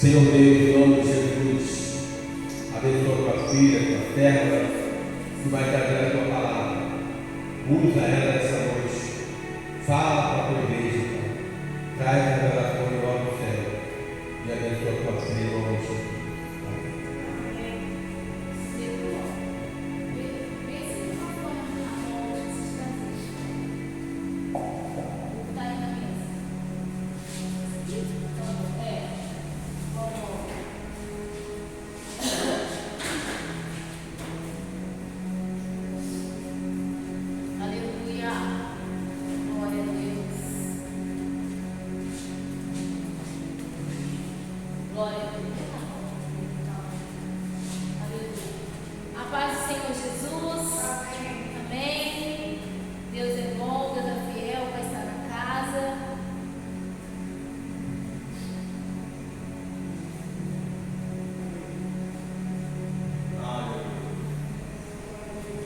Senhor Deus, em nome de Jesus, abençoa tua filha, tua terra, que vai trazer a tua palavra. Usa ela essa noite. Fala para a tua igreja, traz a revelação de nós do céu e abençoa tua filha em nome de Jesus.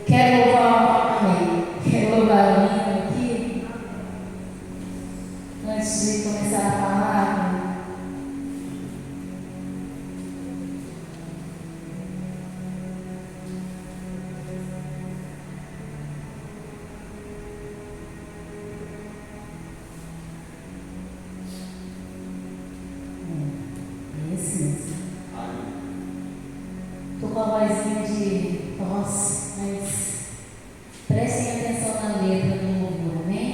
Quero louvar a mim aqui, antes de começar a palavra. Estou com a vozinha de tosse, mas prestem atenção na letra do louvor, amém?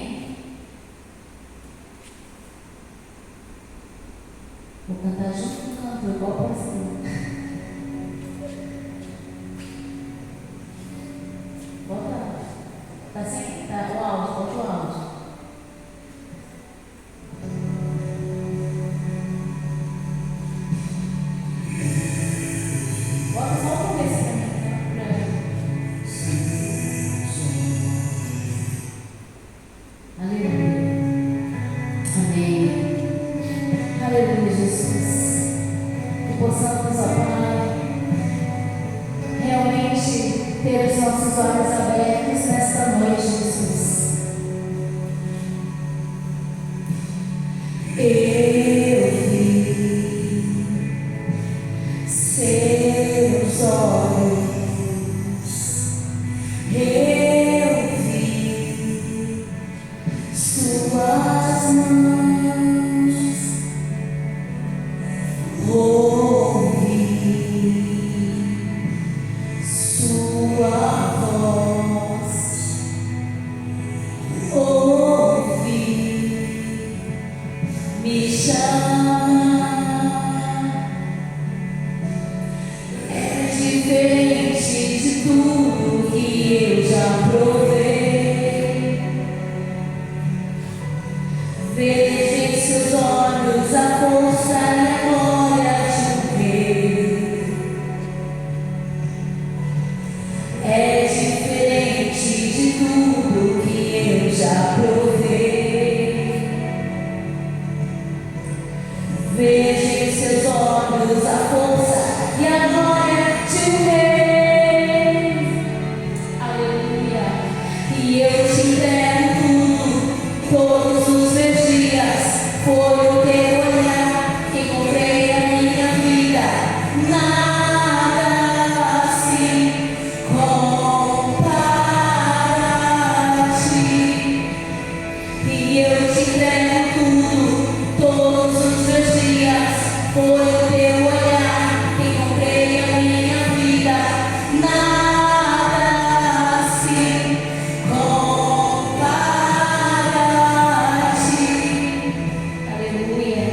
Vou cantar junto com o cantor, igual a pastor. Bota, tá sem, tá o áudio, bota o áudio. Bota só o começo pra mim, Aleluia. Amém. Aleluia, Jesus. Que possamos, ó Pai, realmente ter os nossos olhos abertos nesta noite, Jesus. Eu vi seus olhos. Eu vi suas mãos, ouvi sua voz, ouvi me chamar. É diferente de tudo que eu já provei. Vejo em seus olhos a força e a glória de um rei. É diferente de tudo que eu já provei. Vejo em seus olhos a força e a glória de um rei. Aleluia. E eu te entrego tudo, todos os meus dias. Foi o teu olhar que comprei a minha vida. Nada se compara a ti. E eu te entrego tudo, todos os meus dias. Foi o teu olhar que comprei a minha vida. Nada se compara a ti. Aleluia.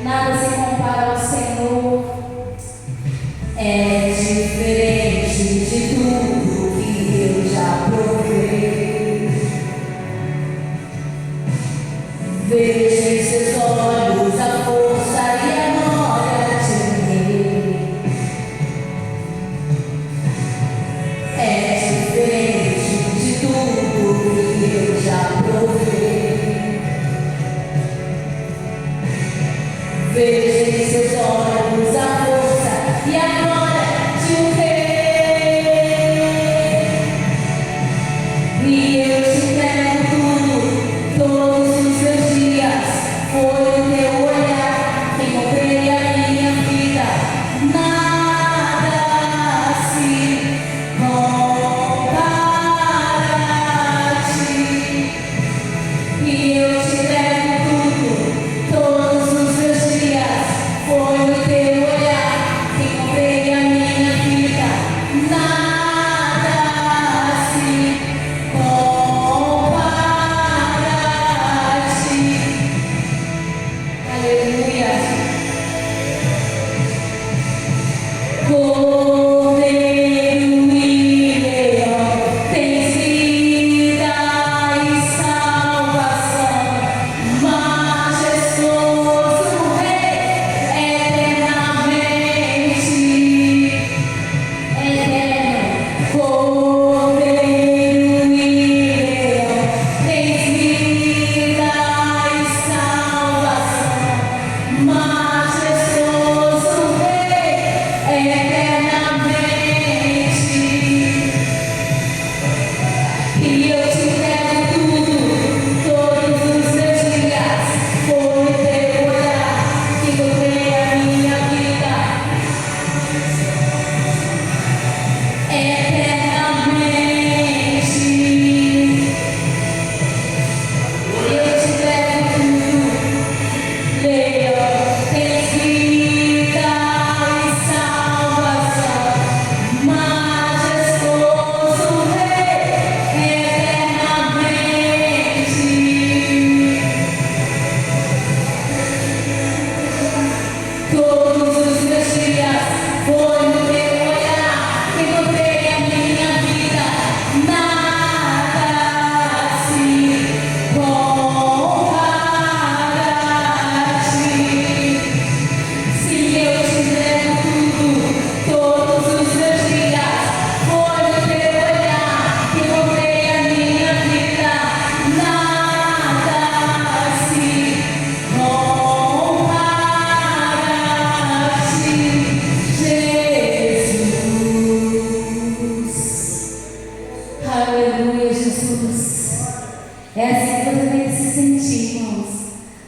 Nada se compara ao Senhor. É diferente de tudo que eu já provei. Vejo em seus olhos a força e a glória de um rei. É diferente de tudo que eu já provei. Vejo em seus olhos a força e a glória de um rei. E eu te entrego tudo, todos os meus dias. Foi o teu olhar que comprei a minha vida.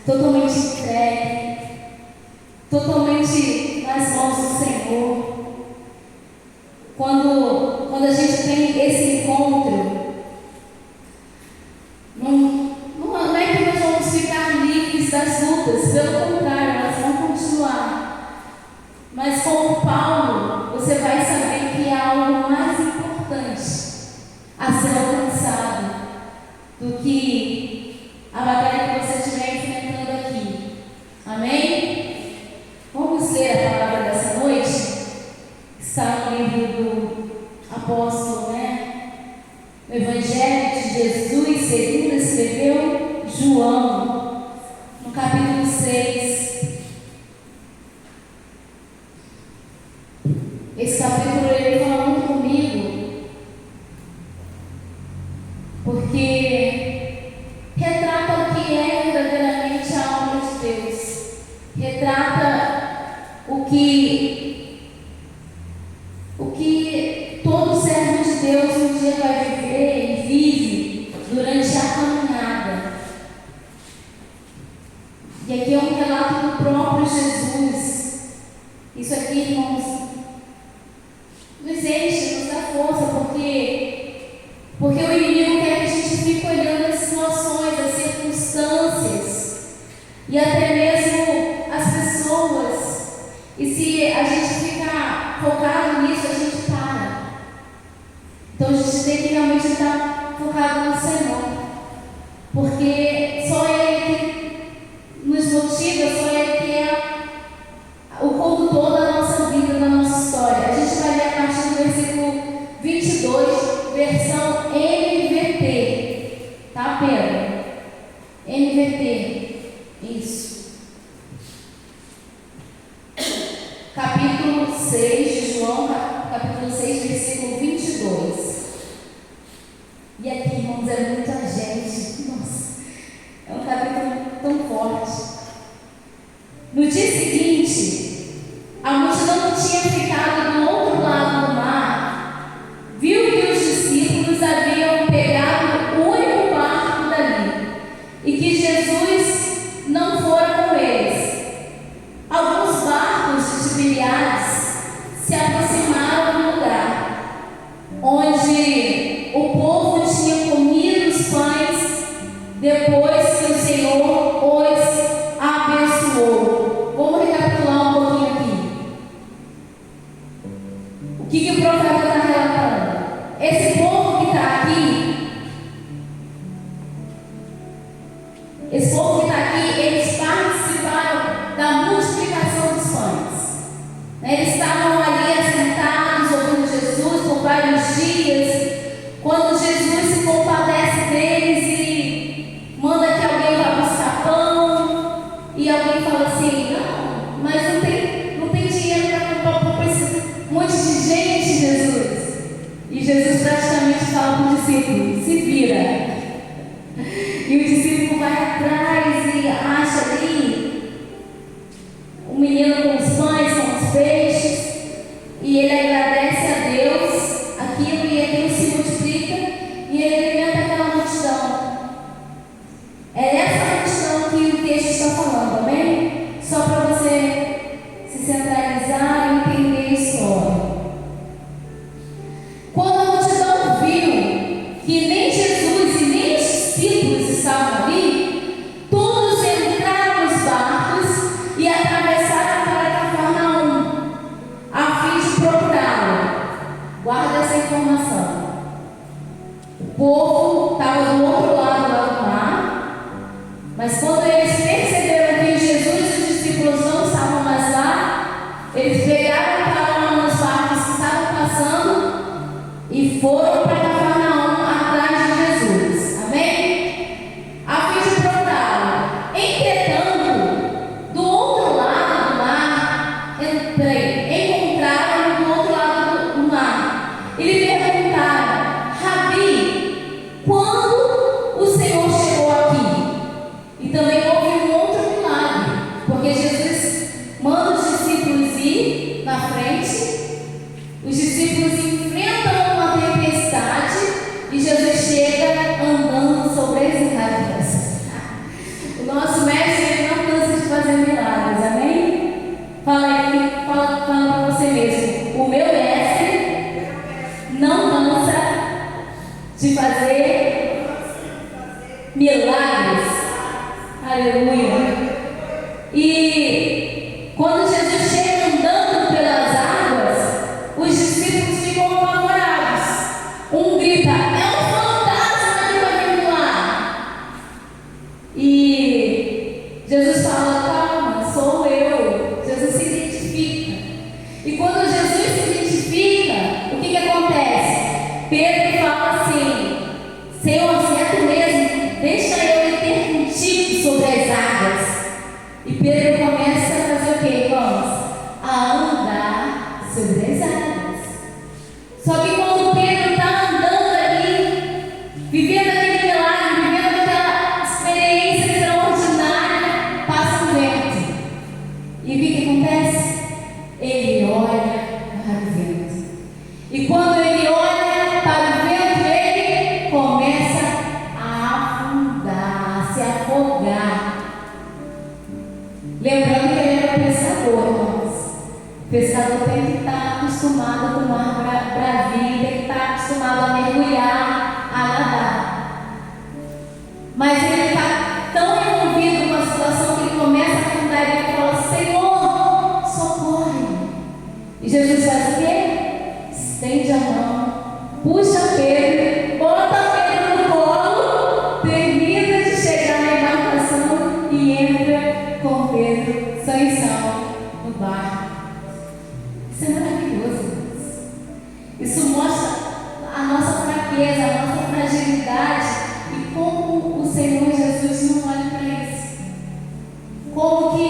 totalmente entregue, totalmente nas mãos do Senhor. Quando a gente tem esse encontro, não é que nós vamos ficar livres das lutas, pelo contrário, elas vão continuar. Mas como Paulo, você vai saber que há algo mais importante a ser alcançado do que a batalha que você estiver enfrentando aqui. Amém? Vamos ler a palavra dessa noite, que está no livro do apóstolo, no Evangelho de Jesus, segundo escreveu João, no capítulo 6. Esse capítulo ele fala muito comigo, porque retrata o que é verdadeiramente a obra de Deus, retrata o que todo servo de Deus um dia vai viver e vive durante a caminhada. E aqui é um relato do próprio Jesus. Isso aqui, irmãos, nos enche, nos dá força, porque o inimigo quer que a gente fique olhando as situações, as circunstâncias e até mesmo as pessoas. E se a gente ficar focado nisso, a gente para. Então a gente tem que realmente estar focado no Senhor, porque só Ele que nos motiva, só Ele que é o condutor da nossa vida, da nossa história. A gente vai ler a partir do versículo 22, versão NVT. Tá, Pedro? NVT. Isso. Capítulo 6 de João, capítulo 6, versículo 22. E aqui, irmãos, é muita gente. Nossa, é um capítulo tão forte. No dia seguinte, a multidão que tinha ficado do outro lado do mar viu que os discípulos haviam pegado o único barco dali e que Jesus não fora com eles. Alguns barcos de Tiberíades se aproximaram do lugar onde o povo tinha comido os pães depois que o Senhor os abençoou. Vamos recapitular um pouquinho aqui. O que o profeta está relatando? Esse povo que está aqui, eles participaram da multiplicação dos pães. Eles estavam ali assentados, ouvindo Jesus por vários dias. Quando Jesus se compadece deles e manda que alguém vá buscar pão, e alguém fala assim: não, mas não tem dinheiro para comprar pão para um monte de gente, Jesus. E Jesus praticamente fala para o discípulo: se vira. E o discípulo vai atrás e acha ali um menino com os pães, com os peixes, e ele agradece a Deus aquilo, e aquilo se multiplica, e ele alimenta aquela multidão. É essa multidão que o texto está falando, amém? Só para você se centralizar e entender a história. Quando a multidão viu que nem Jesus e nem os discípulos estavam ali, todos entraram nos barcos e atravessaram para Cafarnaum, a fim de procurá-lo. Guarda essa informação. O povo estava do outro lado lá do mar, mas quando eles perceberam que Jesus e os discípulos não estavam mais lá, eles pegaram carona nos barcos que estavam passando e foram para Cafarnaum atrás de Jesus. Amém? A fim de procurá-lo. Entretanto, do outro lado do mar, encontraram do outro lado do mar e lhe perguntaram: Rabi, quando o Senhor chegou aqui? E também houve um outro milagre, porque Jesus manda os discípulos ir na frente, os discípulos enfrentam uma tempestade e Jesus chega andando sobre as águas. O nosso mestre Jesus fala: calma, sou eu. Jesus se identifica. E quando Jesus se identifica, o que acontece? Pedro fala assim: Senhor, se é tu mesmo, deixa eu ir ter contigo sobre as águas. E Pedro começa a fazer o que, irmãos? A andar sobre as águas. Só que quando Pedro está andando ali, vivendo aquele milagre, vivendo aquela experiência extraordinária, passa um vento. E o que acontece? Ele olha para o vento. E quando ele olha para o vento, ele começa a afundar, a se afogar. Lembrando que ele era pescador, irmãos. O pescador tem que estar acostumado com o mar bravio, tem que estar acostumado a mergulhar, a nadar. Mas ele está tão envolvido com a situação que ele começa a afundar e ele fala: Senhor, socorre. E Jesus faz o quê? Estende a mão, puxa Pedro, bota Pedro no colo, termina de chegar na embarcação e entra com Pedro sã e salvo no barco. Isso é maravilhoso, irmãos. Isso mostra a nossa fraqueza, a nossa fragilidade e como o Senhor Jesus não olha para isso. Como que,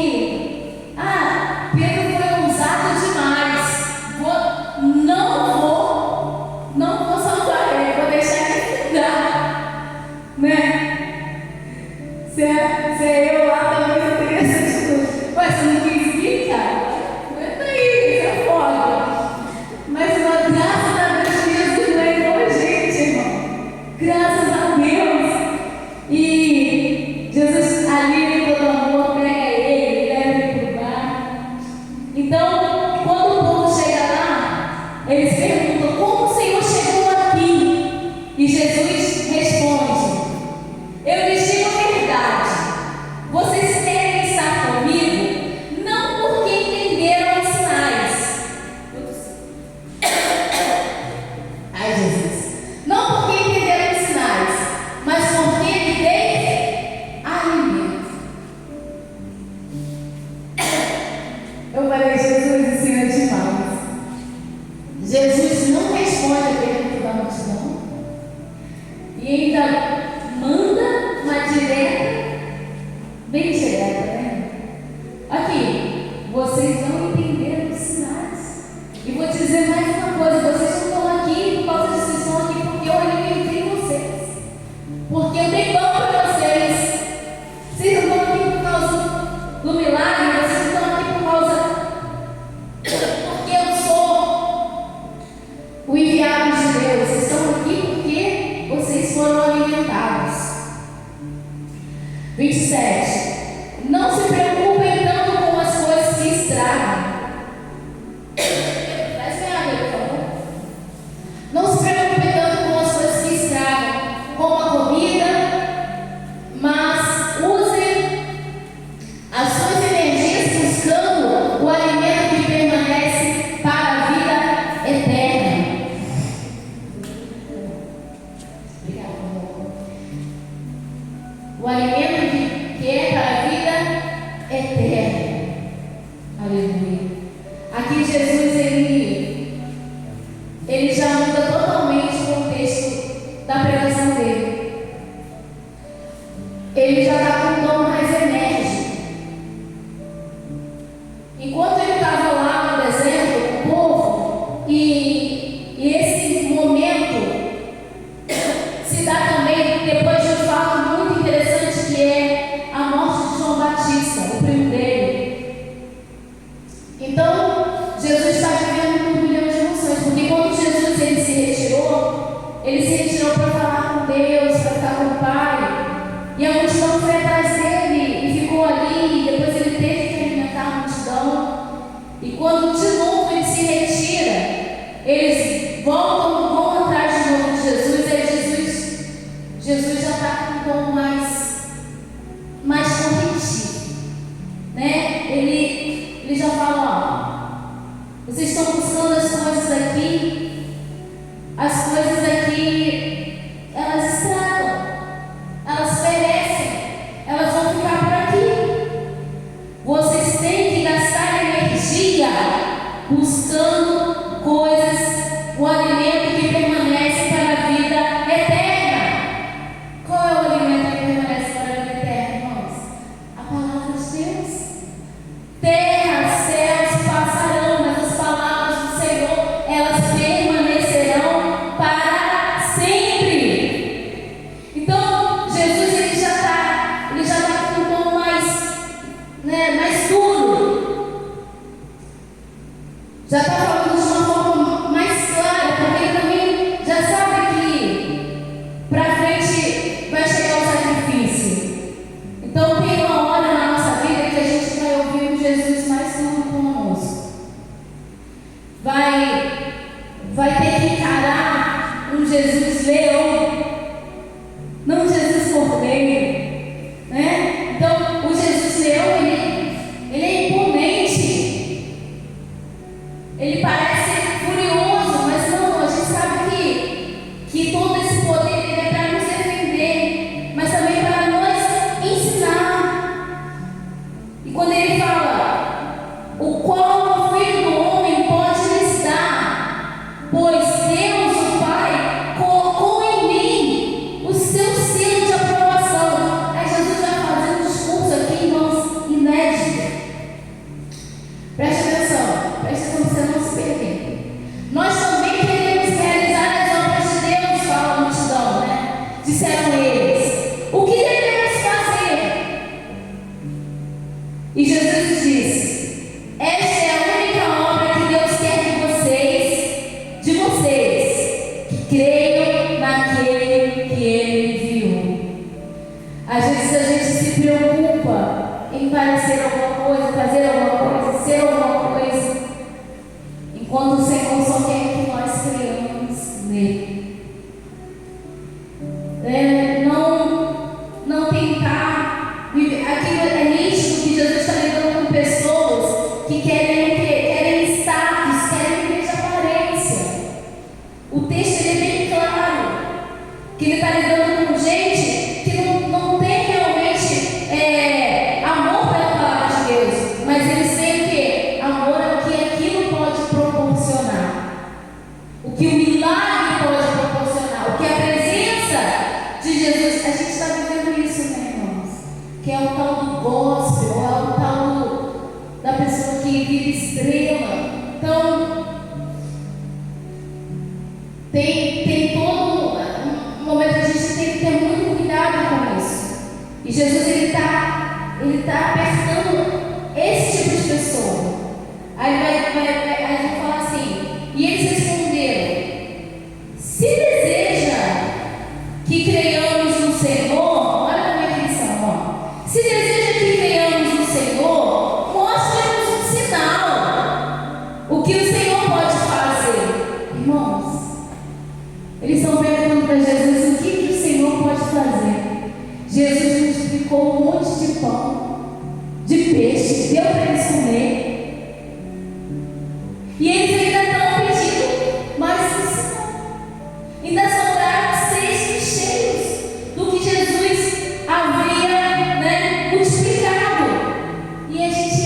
Pedro foi ousado demais. Não vou salvar ele, vou deixar ele dar, né? Se eu lá também eu teria essa atitude. Ué, você não quis vir, cara? Aguenta aí, você é foda. Mas uma graças a Deus que Jesus lembrou a gente, irmão. Graças a Deus. E Jesus ali, todo amor, pega ele, leva ele para o bar. Então, quando o povo chega lá, eles perguntam: como o Senhor chegou aqui? E Jesus responde: eu lhes digo a verdade. Vocês querem estar comigo não porque entenderam os sinais. Ai, Jesus. Não porque entenderam os sinais, mas porque lhe dei alimento. Eu falei: Jesus, o Senhor é demais. Jesus não responde a pergunta da multidão e ainda manda uma direta, bem direta, né? Aqui, vocês não entenderam os sinais. E vou dizer mais uma coisa: vocês não estão aqui por causa disso, vocês estão aqui porque eu alimentei vocês. Porque eu dei pão para vocês. Vocês não estão aqui por causa do milagre, vocês não estão aqui por causa porque eu sou o enviado de Deus. Vocês estão aqui porque vocês foram alimentados. 27. Não se preocupem tanto com as coisas que estragam. Traz minha água, por favor. Não se preocupem tanto com as coisas que estragam, como a comida, mas usem as suas energias buscando o alimento que permanece para a vida eterna. Obrigada, amor. O alimento que é para a vida eterna. Aleluia. Aqui Jesus, ele já muda totalmente o contexto da pregação dele. Ele já está com um tom mais enérgico. Enquanto ele estava lá no deserto com o povo, e esse momento se dá também depois de um fato muito interessante, que é a morte de João Batista, o primo dele. Então, Jesus está vivendo um milhão de emoções, porque quando Jesus ele se retirou para falar com Deus, para ficar com o Pai, e a multidão foi atrás dele e ficou ali, e depois ele teve que alimentar a multidão. E quando de novo ele se retira, eles vão atrás de novo de Jesus, e aí Jesus já está com um tom mais corretivo, né? Ele já fala: ó, vocês estão buscando as coisas aqui, elas estragam, elas perecem, elas vão ficar por aqui. buscando coisas, o alimento que permanece para a vida eterna. Qual é o alimento que permanece para a vida eterna, irmãos? A palavra de Deus. Terra, céus passarão, mas as palavras do Senhor, elas permanecerão para sempre. Então, Jesus ele já está com um tom mais duro. Já está falando de uma forma mais clara, porque ele também já sabe que para frente vai chegar o sacrifício. Então tem uma hora na nossa vida que a gente vai ouvir um Jesus mais duro conosco. Vai ter que encarar um Jesus leão, não um Jesus cordeiro, né? Então o Jesus leão ele é imponente, ele parece furioso, mas não, a gente sabe que todo esse poder ele é para nos defender, mas também para nos ensinar. E quando ele fala, o qual o Filho do Homem pode lhes dar, pois Deus, o Pai, colocou em mim o seu selo de aprovação. Aí Jesus vai fazer um discurso aqui, irmãos, inédito. Preste atenção para você não se perder. Nós também queremos realizar as obras de Deus, fala a multidão, né? Disseram eles: o que devemos fazer? E Jesus disse: esta é a única obra que Deus quer de vocês, que creiam naquele que Ele enviou. Às vezes a gente se preocupa em parecer alguma coisa, fazer alguma coisa, ser alguma coisa, enquanto o Senhor só quer que nós creiamos nele. Não tentar viver. Aqui é nítido que Jesus está lidando com pessoas que querem o quê? Querem status, querem viver de aparência. O texto ele é bem claro que ele está lidando com gente que não tem realmente amor pela palavra de Deus, mas eles têm o quê? Amor ao que aquilo pode proporcionar, o que o milagre pode proporcionar, o que a presença de Jesus. A gente está vivendo isso, né, irmãos? Que é o tal do gospel, é o tal da pessoa que vira estrela. Então, tem todo um momento que a gente tem que ter muito cuidado com isso. E Jesus ele tá apertando esse tipo de pessoa. Aí eles vão falar assim, e eles responderam: se deseja que creiamos no Senhor, olha como é que eles são, ó. Se deseja que creiamos no Senhor, mostre-nos um sinal, o que o Senhor pode fazer. Irmãos, eles estão perguntando para Jesus o que o Senhor pode fazer. Jesus multiplicou um monte de pão, de peixe, deu para eles comer. E eles ainda estão pedindo mais um sinal. Ainda sobraram cestos cheios do que Jesus havia multiplicado. E a gente é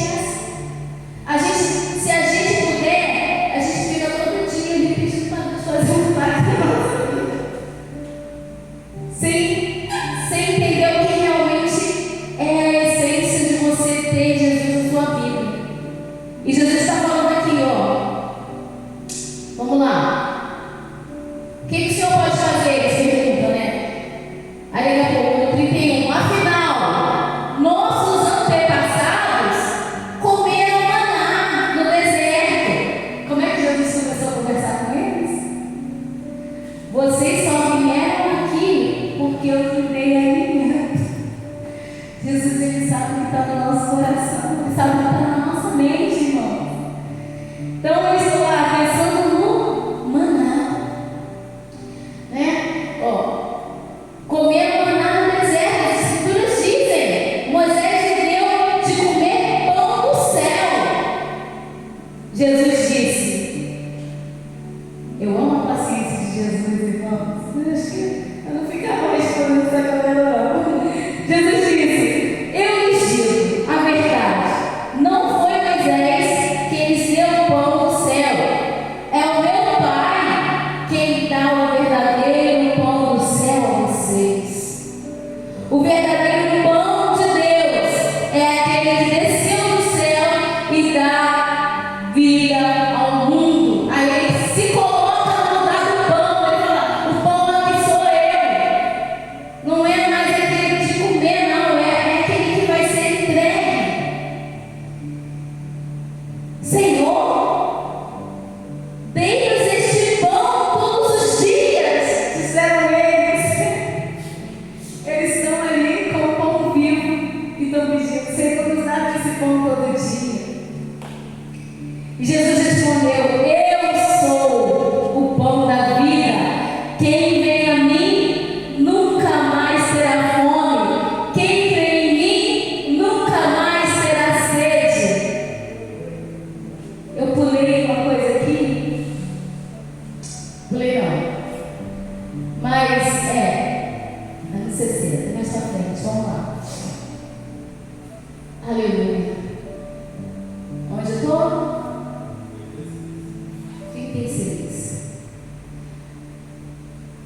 assim. Se a gente puder, a gente fica todo dia ali pedindo para Deus fazer um milagre na nossa vida. Sem entender o que realmente é a essência de você ter Jesus na sua vida. E Jesus está falando aqui, ó. Vamos lá. O que o Senhor pode fazer? Eles perguntam, né? Aí daqui a pouco, no 31. Afinal, nossos antepassados comeram maná no deserto. Como é que Jesus começou a conversar com eles? Vocês só vieram aqui porque eu lhe dei alimento. Jesus, ele sabe o que está no nosso coração, ele sabe o que está na nossa mente, irmão. Então eu estou lá pensando no maná, né? Comer maná no deserto, as escrituras dizem, Moisés lhe deu de comer pão do céu. Jesus disse, eu amo a paciência de Jesus, irmãos. Eu acho que eu não ficava respondendo essa galera, não. Jesus disse, eu lhes digo a verdade, não foi Moisés que lhes deu o pão do aquele que desceu do céu e dá vida ao mundo. Aí ele se coloca no lugar do pão. Ele fala: o pão aqui sou eu. Não é mais aquele de comer, não. É aquele que vai ser entregue. Senhor, dei-nos este pão todos os dias, disseram eles. Eles estão ali com o pão vivo e estão pedindo: Senhor, nos dá esse pão todo dia. E Jesus respondeu: eu sou o pão da vida. Quem vem a mim nunca mais terá fome. Quem crê em mim nunca mais terá sede. Eu pulei uma coisa aqui. Pulei não. Mas anos 60, mais pra frente, vamos lá. Aleluia. Onde eu estou? 36.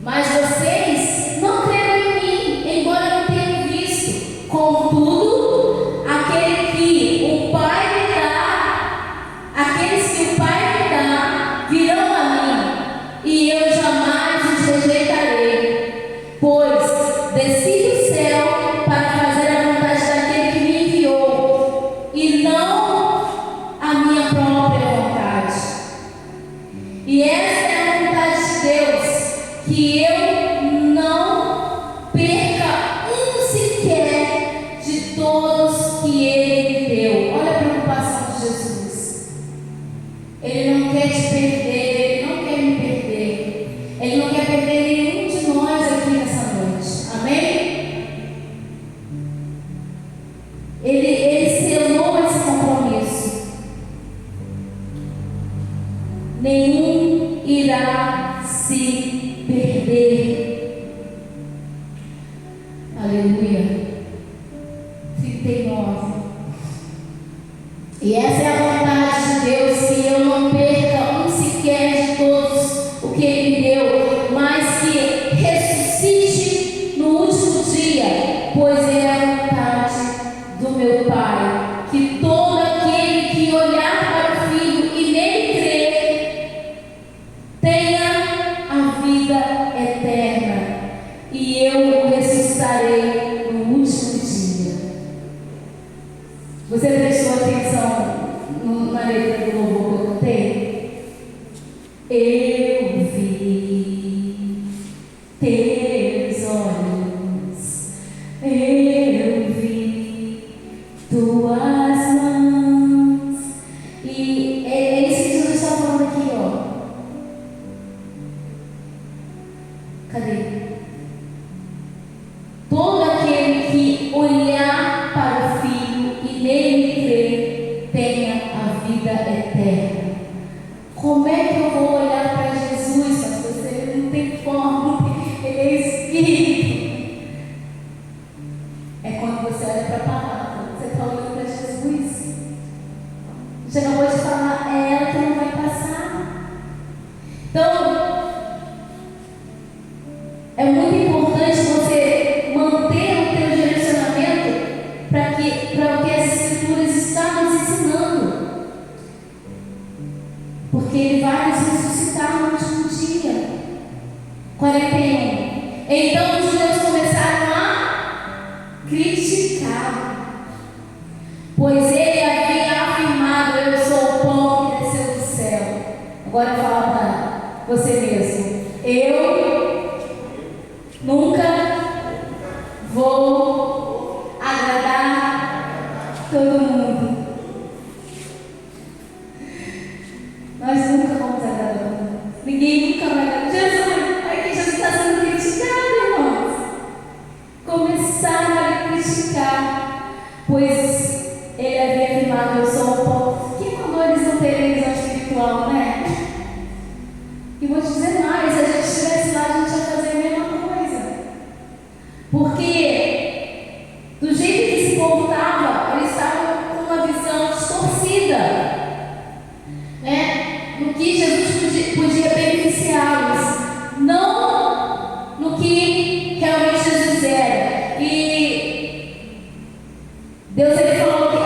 Mas vocês não creram em mim, embora não tenham visto. Contudo, aquele que o Pai me dá, aqueles que o Pai me dá, virão a mim, e eu jamais os rejeitarei. Pois desci do céu para fazer a vontade daquele que me enviou, e não a minha própria vontade. E essa é a vontade de Deus, que eu não perca um sequer de todos que Ele me deu. Olha a preocupação de Jesus. Ele não quer te perder, Ele não quer me perder. Ele não quer perder nenhum de nós aqui nessa noite. Amém? Ele selou esse compromisso. Nenhum irá se perder. Aleluia. 39. E essa é a vontade de Deus, que eu não perca um sequer de todos o que Ele me deu, mas que ressuscite no último dia, pois é a vontade do meu Pai, que todo aquele que olhar para o Filho e nele crer, tenha a vida eterna, e eu o ressuscitarei no último dia. Você prestou atenção na letra do louvor que eu cantei? Eu vi teus olhos, eu vi tuas mãos. E é isso que Jesus está falando aqui, ó. Cadê? Todo aquele que olhar para o Filho e nele crer, tenha a vida eterna. Como é que eu vou olhar para Jesus, pastor? Ele não tem forma, ele é Espírito. É quando você olha para a palavra, você está olhando para Jesus. Você acabou de falar, é ela que não vai passar. Então, é muito importante você manter o teu direcionamento para o que as Escrituras estão nos ensinando. Porque Ele vai nos ressuscitar no último dia. 41. Então os judeus começaram a criticar, pois Ele havia afirmado: eu sou o pão que desceu do céu. Agora fala para você mesmo: eu nunca vou agradar todo mundo. Nós nunca vamos agradar todo mundo. Ninguém nunca vai agradar. Jesus está sendo criticado, irmãos. Começaram a criticar, pois Ele havia afirmado: eu sou o pão. Que mandou eles não terem visão espiritual, né? E vou te dizer mais: se a gente estivesse lá, a gente ia fazer a mesma coisa. Porque do jeito que esse povo estava, eles estavam com uma visão distorcida, né? No que Jesus podia beneficiá-los, não no que realmente Jesus era. E Deus, Ele falou que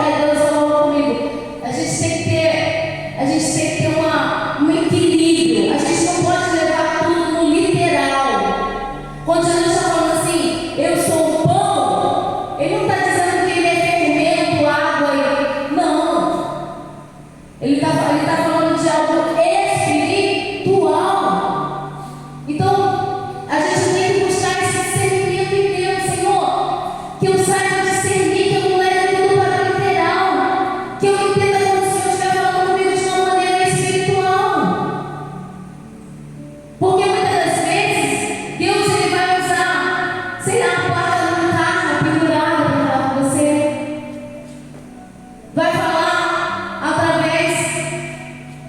vai falar através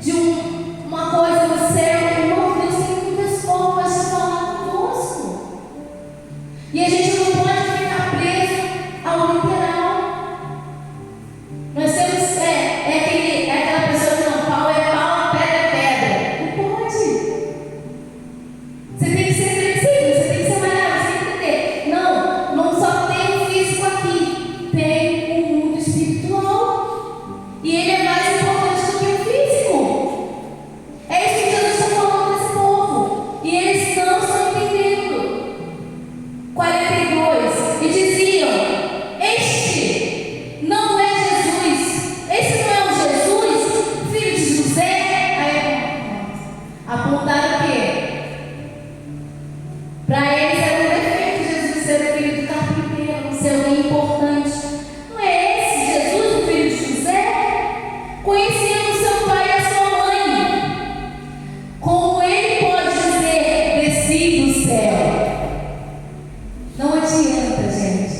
de uma coisa no céu. Irmão, Deus tem muitas formas de falar conosco. E a gente não pode ficar preso ao literal. Nós temos, aquela pessoa que não, pau é pau, pedra é pedra. Não pode. Você tem que ser flexível, você tem que ser maleável, você tem que entender. Não só tem o físico aqui, tem o mundo espiritual. E ele é mais importante do que o físico. É isso que Jesus está falando desse povo. E eles não estão entendendo. 42. E diziam: Este não é Jesus. Esse não é o Jesus, filho de José. Aí apontaram o quê? Para eles era um defeito Jesus ser o filho do carpinteiro, não ser alguém importante. Não é esse Jesus, o filho de José? Conhecemos seu pai e a sua mãe. Como ele pode dizer: desci do céu? Não adianta, gente.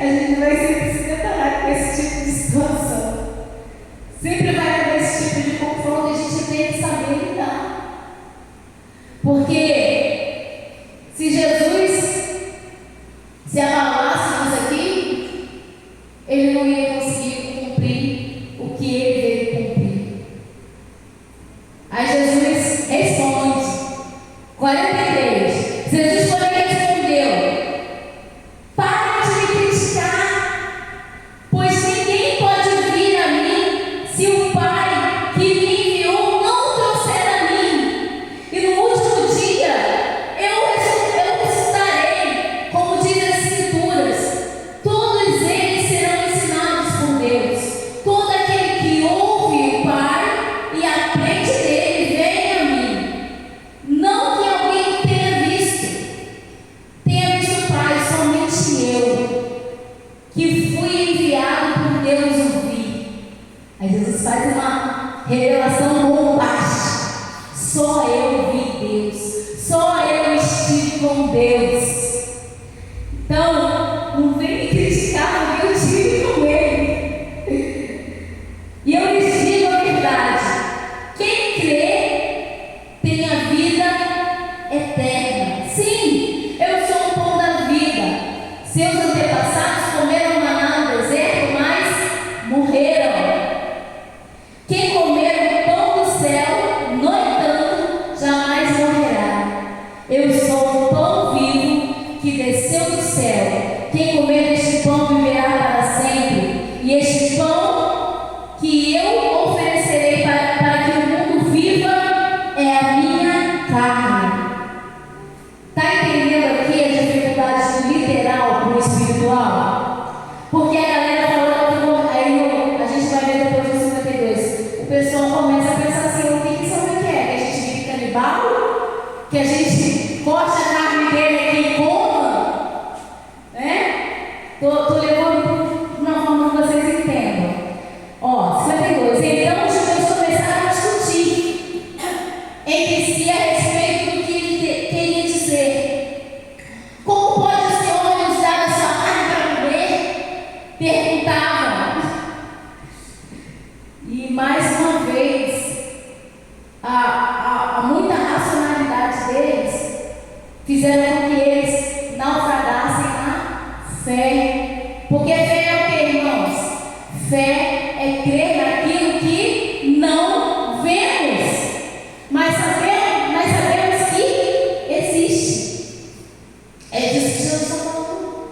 A gente vai sempre se deparar com esse tipo de situação. Sempre vai haver esse tipo de confronto e a gente tem que saber lidar. Porque se Jesus se abalasse nisso aqui, ele não ia conseguir cumprir o que ele veio cumprir. Aí Jesus responde, 43. Jesus, porém, respondeu: Para de me criticar, pois ninguém pode vir a mim se o Pai que me enviou não trouxer a mim. E no último dia eu ressuscitarei, como diz as Escrituras. Todos eles serão ensinados por Deus. Todo aquele que ouve o Pai e aprende dele, vem a mim. Não que alguém tenha visto o Pai, somente eu, que fui enviado por Deus, o vi. Aí Jesus faz uma revelação bombástica: só eu vi Deus, só eu estive com Deus. Então, não vem me criticar, porque eu estive com Ele. E eu lhes digo a verdade: quem crê tem a vida eterna. Sim, eu sou o pão da vida. Seus antepassados comeram maná no deserto, mas morreram. Quem comer o pão do céu, no entanto, jamais morrerá. Eu sou o pão vivo que desceu do céu. Quem comer deste pão viverá para sempre. E este pão que eu oferecerei para que o mundo viva é a minha carne. Está entendendo aqui a dificuldade do literal para o espiritual? Porque a galera falou, aí a gente vai ver depois do 52. O pessoal começa a pensar assim: o que isso não quer? Que a gente fique canibal? Que a gente corte a carne dele aqui e coma? Né? Tô levando de uma forma que vocês entendam. Ó, 52. Então os judeus começaram a discutir entre si a respeito do que ele queria dizer. Como pode o Senhor nos dar a sua carne para comer? Perguntavam. E mais uma vez, a muita racionalidade deles fizeram com que eles naufragassem na fé. Porque fé é o que, irmãos? Fé é crer naquilo que não vemos, mas sabemos que existe. É disso que Jesus está falando.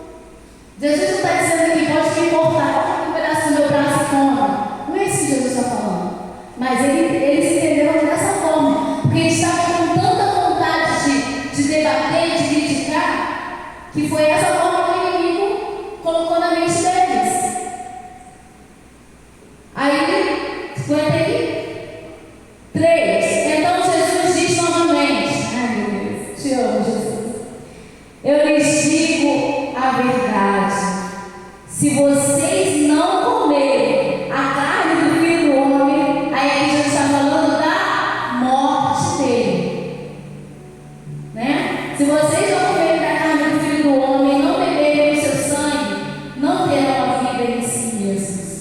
Jesus não está dizendo que pode me cortar um pedaço do meu braço e coma. Não é isso que Jesus está falando. Mas eles entenderam dessa forma, porque eles estavam com tanta vontade de debater, de criticar, que foi essa forma que o inimigo colocou na mente deles. Aí, 53. Então Jesus diz novamente: ai meu Deus, te amo, Jesus. Eu lhes digo a verdade: se vocês não comerem a carne do Filho do Homem, aí Jesus está falando da morte dele, né? Se vocês não comerem da carne do Filho do Homem e não beberem o seu sangue, não terão a vida em si mesmos.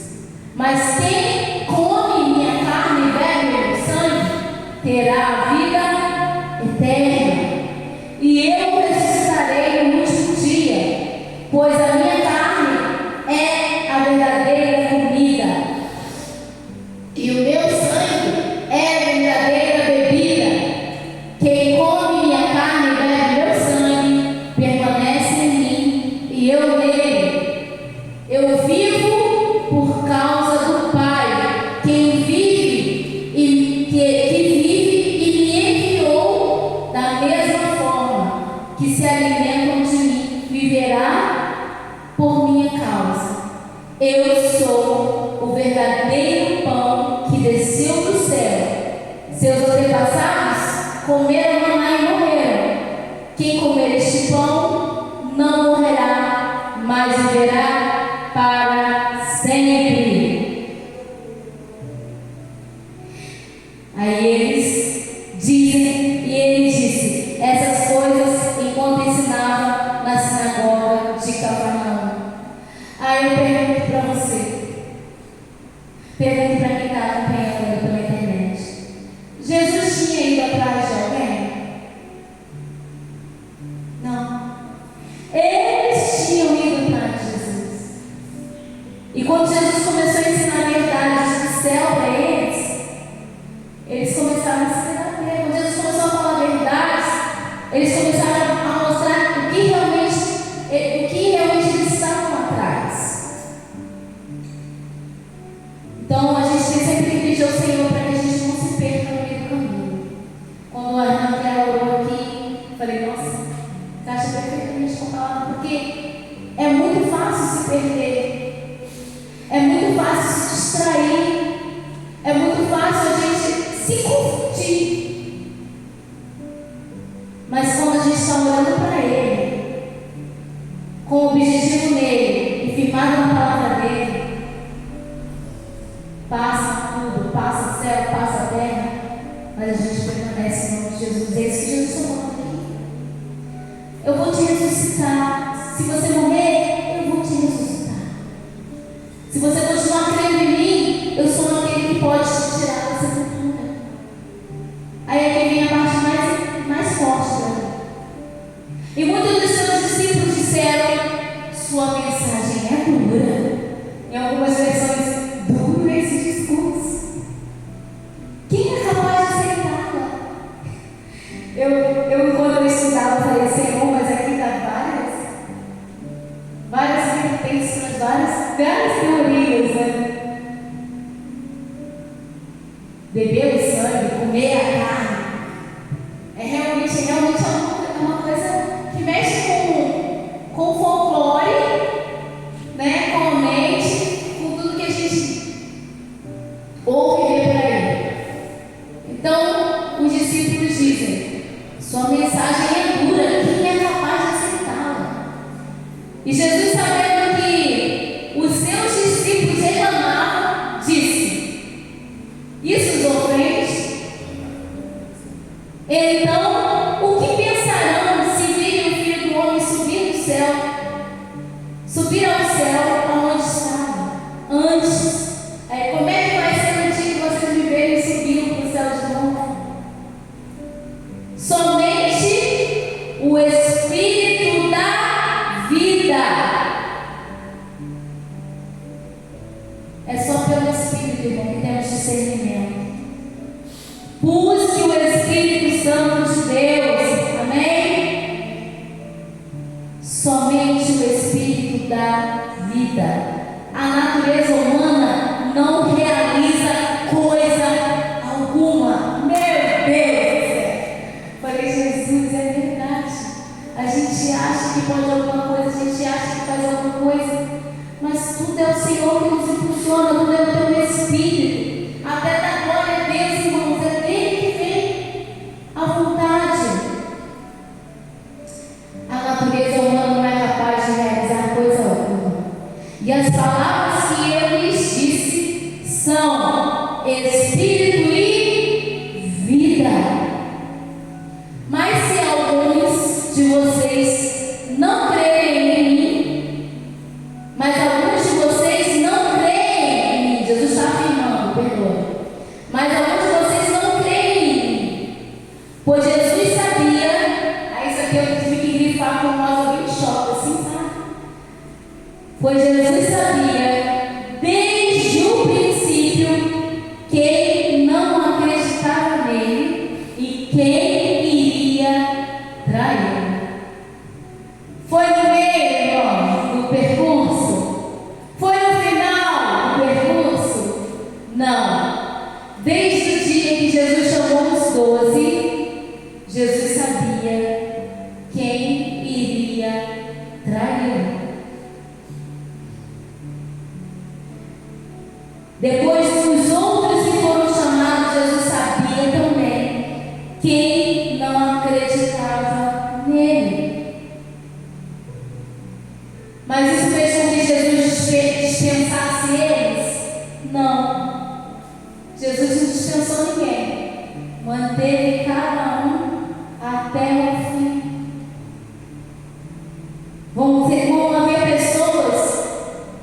verdadeiro pão que desceu do céu. Seus antepassados comeram maná e morreram. Quem comer este pão não morrerá, mas viverá para sempre. Aí eles dizem, e ele disse essas coisas enquanto ensinava na sinagoga de Cafarnaum. Aí eu pergunto para você, pergunto para quem está acompanhando pela internet: Jesus tinha ido atrás de alguém? Não. Eles tinham ido atrás de Jesus. E quando Jesus começou a ensinar verdades do céu para eles começaram a se debater. Quando Jesus começou a falar verdades, eles começaram a mostrar o que realmente eles estavam atrás. Então a gente tem sempre que pedir ao Senhor para que a gente não se perca no meio do caminho. Quando a irmã orou aqui, eu falei: nossa, encaixa perfeitamente com a palavra, porque é muito fácil se perder, é muito fácil se distrair, é muito fácil a gente se confundir. Mas quando a gente está olhando para Ele, com o objetivo nele e firmado na palavra dele, passa tudo, passa o céu, passa a terra, mas a gente permanece em nome de Jesus. É isso que Jesus está falando aqui. Eu vou te ressuscitar. Se você morrer, eu vou te ressuscitar. Se você continuar crendo em mim, eu sou aquele que pode te tirar da sepultura. Aí é que vem a parte mais forte da vida. E muitos dos seus discípulos disseram: sua mensagem é dura. Em algumas versões, duro esse discurso. Quem é capaz de aceitá-la? Quando eu estudava, falei: Senhor, mas aqui dá várias vertentes, várias teorias, né? Beber o sangue, comer a carne, é realmente uma coisa que mexe com o folclore, né? Com a mente, com tudo que a gente ouve ver por aí. Então, os discípulos dizem: sua mensagem é dura, quem é capaz de aceitá-la? E Jesus, sabendo que os seus discípulos reclamavam, disse: isso os ofende? Então, o que pensarão se virem o Filho do Homem subir ao céu aonde estava antes? Como é que vai ser no dia que vocês viverem e subiram para o céu de novo? Somente o Espírito da vida. É só pelo Espírito, irmão, que temos discernimento. Busque o Espírito Santo de Deus. Amém? Somente o Espírito da vida. A natureza humana não realiza coisa alguma. Meu Deus! Falei: Jesus, é verdade. A gente acha que pode alguma coisa, a gente acha que faz alguma coisa, mas tudo é o Senhor que nos impulsiona, tudo é o teu Espírito. Até da glória a Deus, irmãos, é dele que vem a vontade. A natureza humana não é capaz de realizar coisa alguma. E as palavras que eu lhes disse são Espírito e vida. Mas se alguns de vocês não creem em mim, mas alguns de vocês não creem em mim, Jesus está afirmando, perdoa. Mas alguns de vocês não creem em mim, pois Jesus sabia. Aí isso aqui eu tive que grifar com nós alguém choca, assim, sabe? Pois Jesus sabia desde o princípio quem não acreditava nele e quem iria traí-lo. Foi no meio, irmão, do percurso? Foi no final do percurso? Não. Desde o dia que Jesus chamou os 12, Jesus sabia quem iria traí-lo. Depois dos outros que foram chamados, Jesus sabia também quem não acreditava nele. Mas isso fez com que Jesus dispensasse eles? Não. Jesus não dispensou ninguém. Manteve cada um até o fim. Vão haver pessoas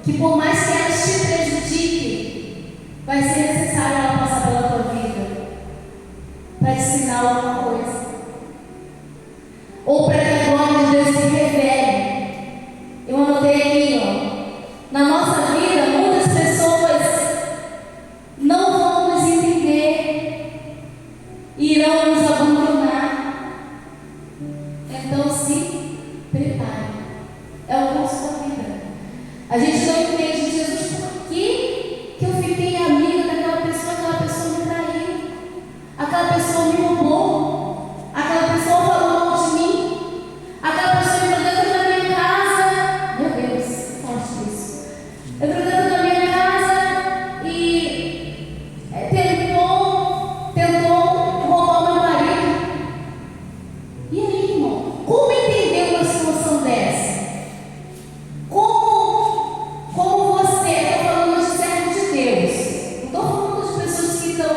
que, por mais que elas te prejudiquem, vai ser necessário ela passar pela tua vida para te ensinar alguma coisa, ou para que a glória de Deus se revele. Eu anotei aqui, na nossa vida, muitas pessoas não vão nos entender e irão nos abandonar. Então se prepare. É o curso da vida. A gente não entende, Jesus, por que eu fiquei amiga daquela pessoa me traiu, aquela pessoa me roubou, aquela pessoa falou mal de mim, aquela pessoa entrou dentro da minha casa. Meu Deus, forte isso. Entrou dentro da minha casa e tentou roubar o meu marido. E aí, irmão, como entender uma situação dessa? Como você, estou falando de servo de Deus, não estou falando de pessoas que estão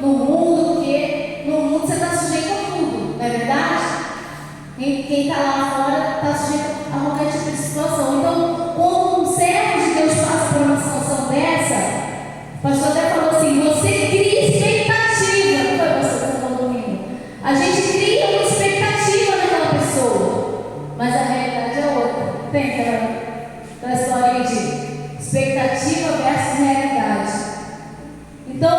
no mundo, porque no mundo você está sujeito a tudo, não é verdade? Quem está lá fora está sujeito a qualquer tipo de situação. Então, quando um servo de Deus passa por uma situação dessa, o pastor até falou assim: você cria expectativa. Não foi, pastor, que você falou domingo? A gente cria uma expectativa naquela pessoa, mas a realidade é outra. Tem aquela história de expectativa versus realidade. Então,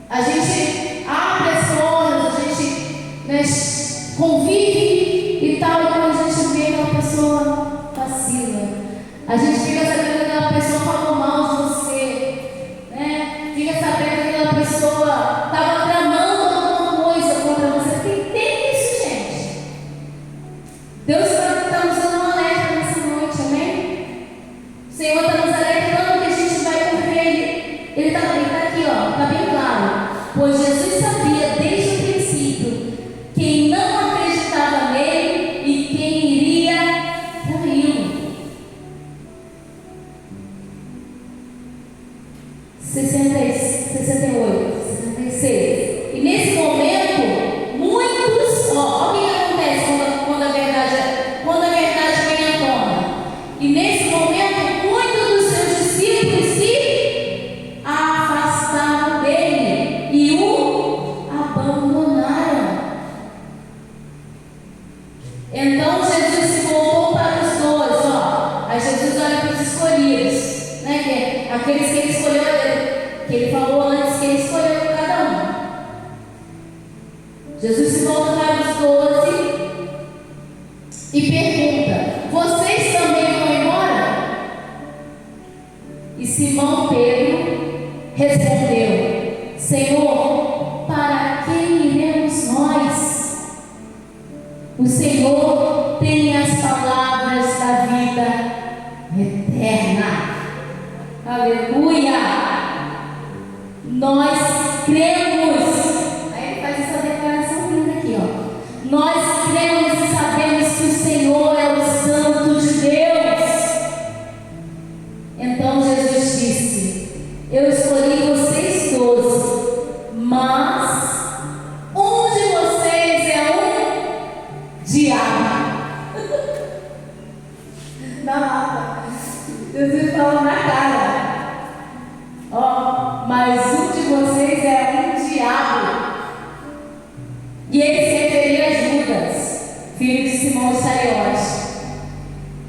a gente abre as portas, a gente convive e tal, e quando a gente vê aquela pessoa vacila, a gente fica sabendo que aquela pessoa falou mal de você, né? Fica sabendo que aquela pessoa estava tramando alguma coisa contra você. Tem isso, gente. Deus está nos dando um alerta nessa noite, amém? O Senhor está nos alertando que a gente vai cumprir. Ele está aqui, está bem claro. Pois Jesus sabia desde o princípio quem não acreditava nele e quem iria traí-lo. 68, 66. E nesse momento, muitos, o que acontece quando a verdade vem à tona? E nesse momento, muitos dos seus discípulos se afastaram dele e o abandonaram. Então Jesus se voltou para os dois, aí Jesus olha para os escolhidos, né? Que aqueles que ele escolheu, que ele falou antes que ele escolheu cada um. Jesus se volta para os 12 e pergunta: vocês também vão embora? E Simão Pedro respondeu: Senhor, para quem iremos nós? O Senhor tem as palavras da vida eterna. Aleluia! Nós cremos. Aí ele faz essa declaração linda aqui, Nós cremos e sabemos que o Senhor é o Santo de Deus. Então Jesus disse: eu escolhi vocês 12, mas um de vocês é um diabo. Na lata. Jesus fala na cara. Mas um de vocês é um diabo. E ele se referia a Judas, filho de Simão Iscariote,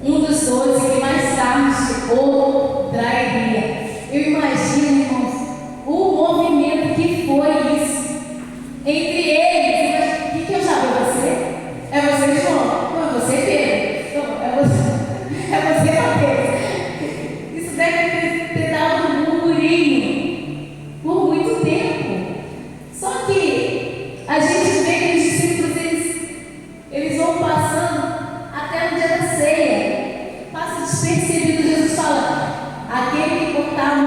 um dos 12 que mais tarde o trairia. Eu imagino, irmãos, o movimento que foi isso entre eles. O que eu já vi você? É você, João? Não, é você, Pedro? Não, é você, Mateus. Isso deve ter dado um burburinho por muito tempo. Só que a gente vê que os discípulos eles vão passando até o dia da ceia. Passa despercebido. Jesus fala: aquele que cortar a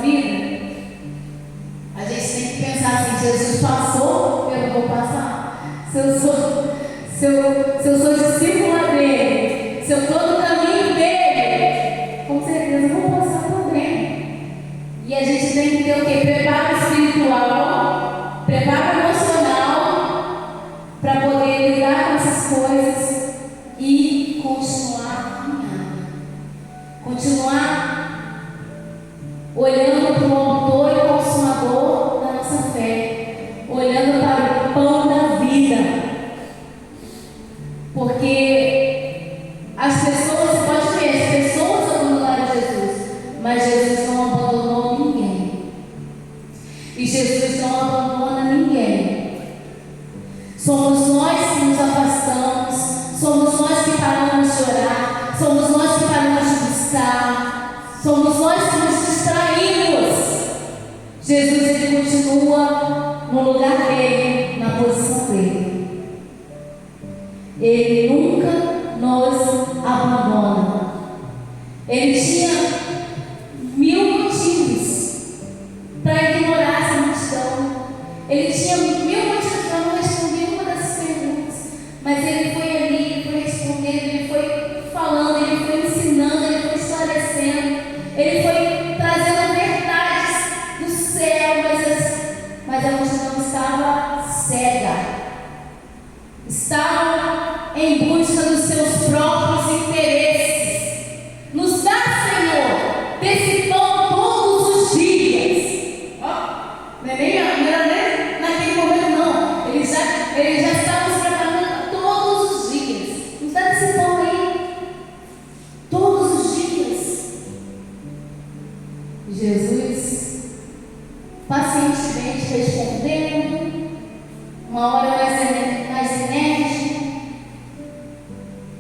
vida, a gente tem que pensar assim: Jesus passou, eu não vou passar. Se eu sou discípula dele, se eu estou no caminho dele, com certeza eu vou passar também. E a gente tem que ter o quê? Preparo espiritual, preparo emocional, para poder lidar com essas coisas e continuar caminhando. Continuar olhando para o autor e consumador da nossa fé, olhando para o pão da vida. Porque as pessoas, você pode ver, as pessoas abandonaram Jesus, mas Jesus não abandonou ninguém. E Jesus não abandona ninguém. Somos nós que nos afastamos, somos nós que paramos de orar, somos nós que paramos de buscar, somos nós que nos distraímos. Jesus, ele continua no lugar dele, na posição dele. Ele nunca nos abandona. Ele tinha 1000 motivos para ignorar essa multidão. Ele tinha 1000 motivos para não responder uma dessas perguntas. Mas ele foi ali, ele foi respondendo, ele foi falando, ele foi ensinando, ele foi esclarecendo, ele foi trazendo verdades do céu, mas a multidão estava cega. Estavam em busca dos seus próprios interesses. Nos dá, Senhor, desse pão todos os dias. Não é nem naquele momento, não. Eles já estavam se preparando todos os dias. Nos dá desse pão aí, todos os dias. Jesus, pacientemente respondendo, uma hora mais enérgico,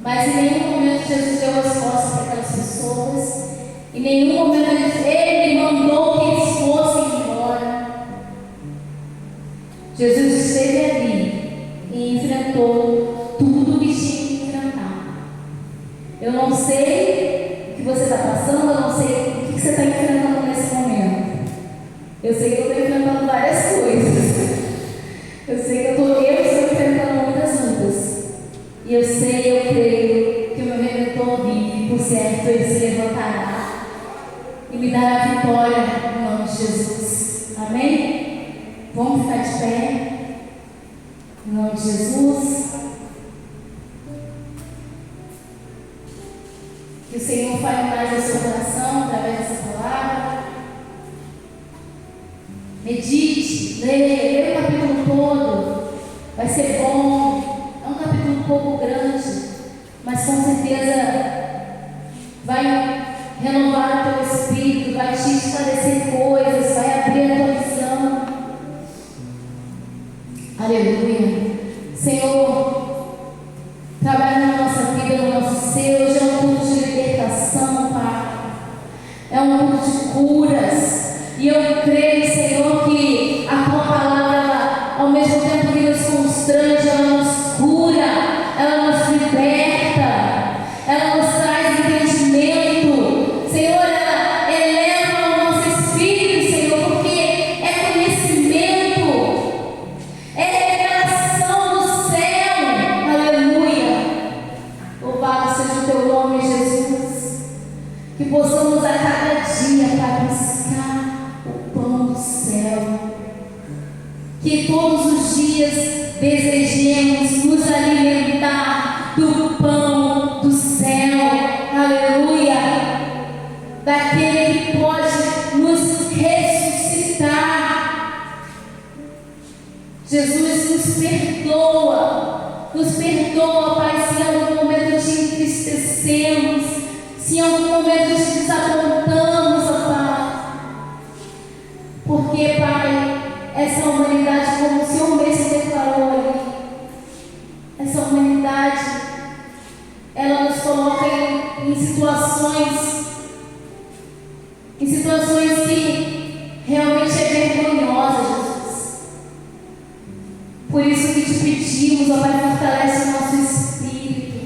mas em nenhum momento Jesus deu resposta para aquelas pessoas. Em nenhum momento ele mandou que eles fossem embora. Jesus esteve ali e enfrentou tudo que tinha que enfrentar. Eu não sei o que você está passando, eu não sei o que você está enfrentando nesse momento. Eu sei que eu estou enfrentando várias coisas. Eu sei que eu estou enfrentando muitas lutas. E eu sei, eu creio que o meu Redentor vive, por certo ele se levantará e me dará vitória em nome de Jesus. Amém? Vamos ficar de pé em nome de Jesus. Que o Senhor fale mais no seu coração através dessa palavra. Medite, leia o capítulo todo. Vai ser bom. É um capítulo um pouco grande, mas com certeza vai renovar o teu espírito, vai te esclarecer coisas, vai abrir a tua visão. Aleluia. Senhor, trabalha na nossa vida, no nosso ser. Hoje é um culto de libertação, Pai. É um culto de curas. E eu creio, Senhor, que a tua palavra, ao mesmo tempo que nos constrange, ela nos cura, ela nos liberta, ela nos traz entendimento. Senhor, ela eleva o nosso espírito, Senhor, porque é conhecimento, é revelação do céu. Aleluia. Louvado seja o teu nome, Jesus. Que possamos a cada dia, Pai, buscar o pão do céu. Que todos os dias desejemos nos alimentar do pão do céu. Aleluia. Daquele que pode nos ressuscitar. Jesus, nos perdoa, Pai, se em algum momento te entristecemos, se em algum momento te desapontamos, ó Pai. Porque, Pai, essa humanidade, como o Senhor mesmo declarou ali, essa humanidade, ela nos coloca em situações que realmente é vergonhosa, Jesus. Por isso que te pedimos, ó Pai, fortalece o nosso espírito,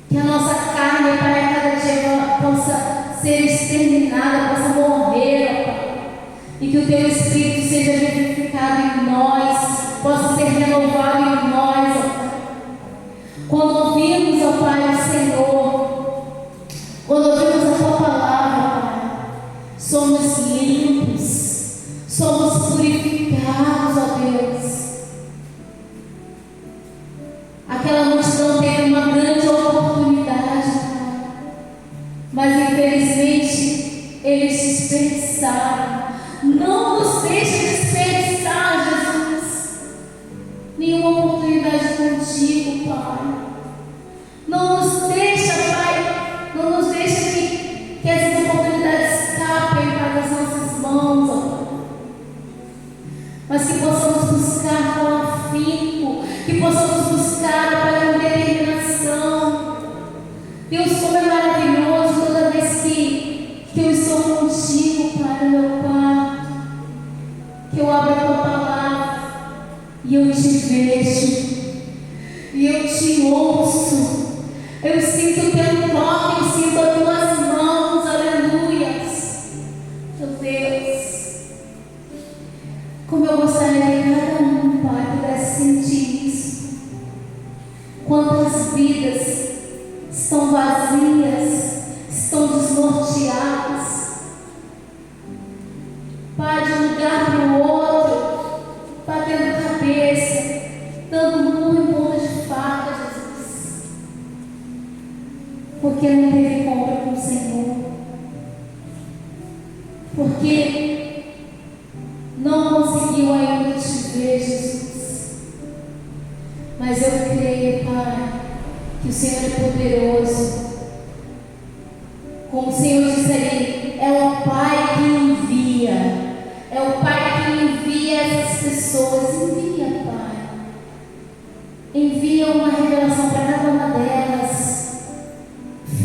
que a nossa carne, Pai, a cada dia possa ser exterminada, possa morrer, e que o Teu Espírito seja vivificado em nós, possa ser renovado em nós, ó Pai. Quando ouvimos, ó Pai, o Senhor, quando ouvimos a Tua palavra, Pai, somos limpos, somos purificados, ó Deus. Aquela multidão teve uma grande oportunidade, Pai, mas infelizmente eles desperdiçaram. Não nos deixa desperdiçar, Jesus, nenhuma oportunidade contigo, Pai. Não nos deixa, Pai, não nos deixa que essas oportunidades escapem, Pai, das nossas mãos, ó Pai. Mas que possamos buscar com afinco, que possamos buscar, Pai, com determinação. Deus, como é maravilhoso toda vez que eu estou contigo, Pai, no meu quarto, que eu abro a Tua palavra e eu te vejo, e eu te ouço, eu sinto o Teu toque, eu sinto as Tuas mãos, aleluias. Meu Deus, como eu gostaria que cada um, Pai, pudesse sentir isso. Quantas vidas estão vazias, estão desnorteadas, Pai, de um lugar para o outro, batendo cabeça, dando murro em ponta de faca, Jesus, porque não teve compra com o Senhor, porque não conseguiu ainda te ver, Jesus. Mas eu creio, Pai, que o Senhor é poderoso. Como o Senhor disse ali, é o Pai que envia. É o Pai que envia essas pessoas. Envia, Pai. Envia uma revelação para cada uma delas.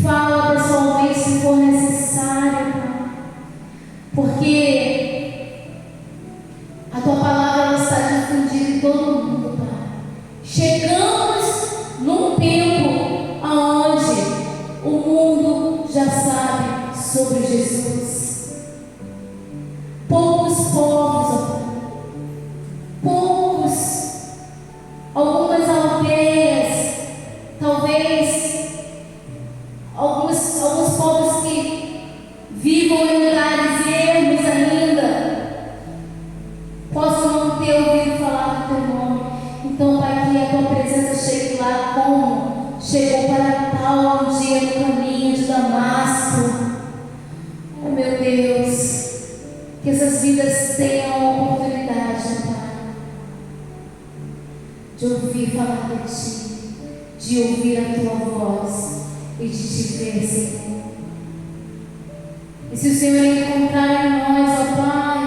Fala pessoalmente se for necessário, Pai. Porque a Tua palavra ela está difundida em todo mundo, Pai. Chegamos num tempo aonde o mundo já sabe sobre Jesus. Poucos povos, poucos, algumas aldeias, talvez alguns povos que vivam em lugares ermos ainda, possam não ter ouvido falar do Teu nome. Então, Pai, que a Tua presença chegue lá como chegou para Paulo um dia no caminho de Damasco. Oh, meu Deus, que essas vidas tenham a oportunidade, Pai, de ouvir falar de Ti, de ouvir a Tua voz e de Te ver, Senhor. E se o Senhor encontrar em nós, ó Pai,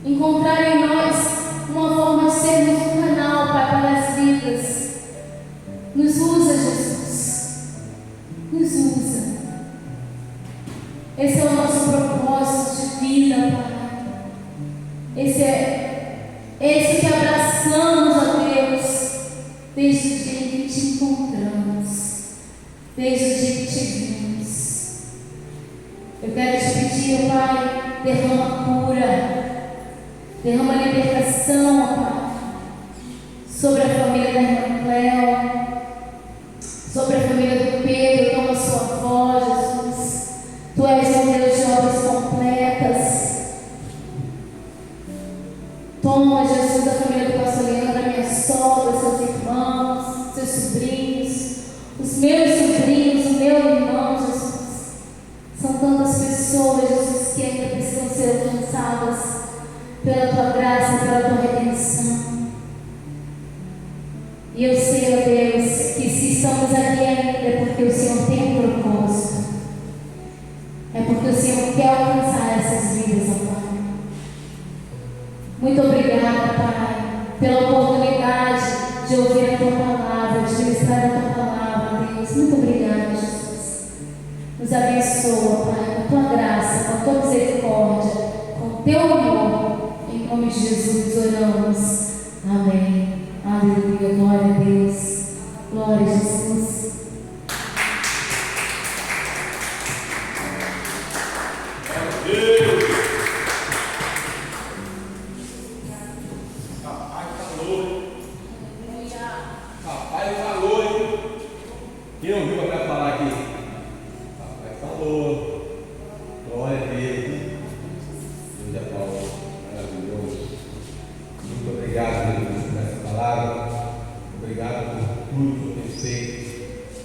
encontrar em nós uma forma de sermos um canal, Pai, para as vidas, nos usa, Jesus, nos usa. Esse é o nosso propósito de vida, Pai. Esse que abraçamos, ó Deus, desde o dia que Te encontramos, desde o dia que Te vimos. Eu quero Te pedir, Pai, derrama cura, derrama libertação, ó Pai, sobre a família da irmã Cléo, sobre a família do Pedro, como a sua avó, Jesus. Tu és um Deus de obras completas. Toma, Jesus, a família do pastor Leandro, a minha sogra, seus irmãos, seus sobrinhos, os meus sobrinhos, o meu irmão, Jesus. São tantas pessoas, Jesus, que ainda precisam ser alcançadas pela Tua graça, pela Tua redenção. E eu sei, ó Deus, que se estamos aqui ainda é porque o Senhor tem um propósito. É porque o Senhor quer alcançar essas vidas, ó Pai. Muito obrigada, Pai, pela oportunidade de ouvir a Tua palavra, de ministrar a Tua palavra, Deus. Muito obrigada, Jesus. Nos abençoa, Pai, com a Tua graça, com a Tua misericórdia, com o Teu amor. Em nome de Jesus oramos. Amém. Aleluia. Glória a Deus. Glória a Jesus. Senhor. Glória a Deus. Deus é Paulo, maravilhoso. Muito obrigado, Deus, por essa palavra. Obrigado por tudo que tem feito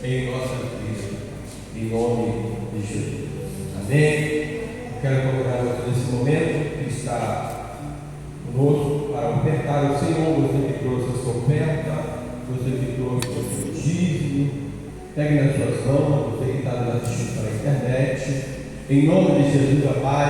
em nossa vida. Em nome de Jesus. Amém. Quero convidar você nesse momento que está conosco para ofertar o Senhor. Você que trouxe a sua oferta, você que trouxe o seu dízimo, pegue nas suas mãos, você que está nos assistindo pela internet. Em nome de Jesus, ó Pai,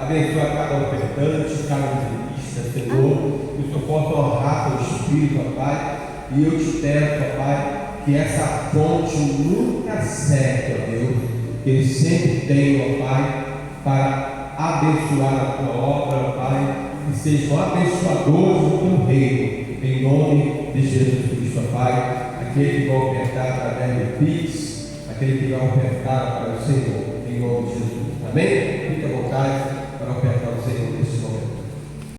abençoa cada ofertante, cada dizimista, Senhor, que o Senhor possa honrar teu Espírito, ó Pai. E eu te peço, ó Pai, que essa fonte nunca seque, ó Deus, que ele sempre tenha, ó Pai, para abençoar a tua obra, ó Pai, que sejam abençoadores do teu reino, em nome de Jesus Cristo, ó Pai. Aquele que vai ofertar através do Pix, aquele que vai ofertar para o Senhor, em nome de Jesus. Amém? Fique à vontade para ofertar.